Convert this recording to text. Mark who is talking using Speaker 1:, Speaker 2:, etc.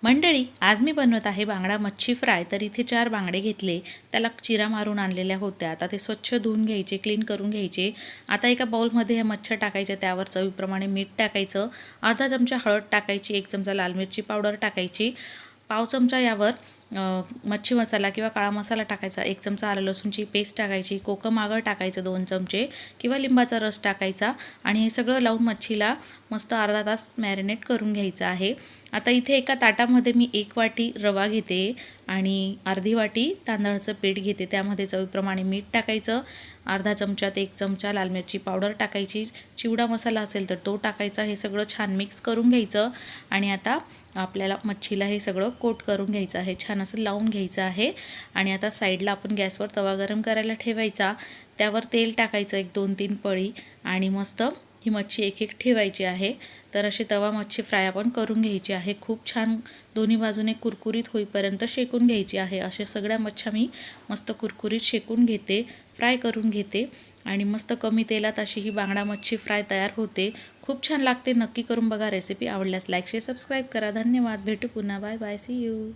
Speaker 1: मंडळी, आज मी बनवत आहे बांगडा मच्छी फ्राय. तर इथे 4 बांगडे घेतले, त्याला चिरा मारून आणलेल्या होत्या. आता ते स्वच्छ धुवून घ्यायचे, क्लीन करून घ्यायचे. आता एका बाउलमध्ये हे मच्छी टाकायचे, त्यावर चवीप्रमाणे मीठ टाकायचं, अर्धा चमचा हळद टाकायची, 1 चमचा लाल मिरची पावडर टाकायची, पाव चमचा यावर मच्छी मसाला किंवा काळा मसाला टाकायचा, 1 चमचा आलं लसूणची पेस्ट टाकायची, कोकम आगळ टाकायचं 2 चमचे किंवा लिंबाचा रस टाकायचा आणि हे सगळं लावून मच्छीला मस्त अर्धा तास मॅरिनेट करून घ्यायचं आहे. आता इथे एका ताटामध्ये मी 1 वाटी रवा घेते आणि अर्धी वाटी तांदळाचं पीठ घेते. त्यामध्ये चवीप्रमाणे मीठ टाकायचं, अर्धा चमचा ते 1 चमचा लाल मिरची पावडर टाकायची, चिवडा मसाला असेल तर तो टाकायचा. हे सगळं छान मिक्स करून घ्यायचं आणि आता आपल्याला मच्छीला हे सगळं कोट करून घ्यायचं आहे, छान असं लावून घ्यायचं आहे. आणि आता साईडला आपण गॅसवर तवा गरम करायला ठेवायचा, त्यावर तेल टाकायचं 1-2-3 पळी आणि मस्त ही मच्छी एक एक ठेवायची आहे. तर अशी तवा मच्छी फ्राय आपण करून घ्यायची आहे. खूप छान दोन्ही बाजूने कुरकुरीत होईपर्यंत शेकून घ्यायची आहे. अशा सगळ्या मच्छ्या मी मस्त कुरकुरीत शेकून घेते, फ्राय करून घेते आणि मस्त कमी तेलात अशी ही बांगडा मच्छी फ्राय तयार होते. खूप छान लागते. नक्की करून बघा. रेसिपी आवडल्यास लाईक शेअर सबस्क्राईब करा. धन्यवाद. भेटू पुन्हा. Bye bye. See you.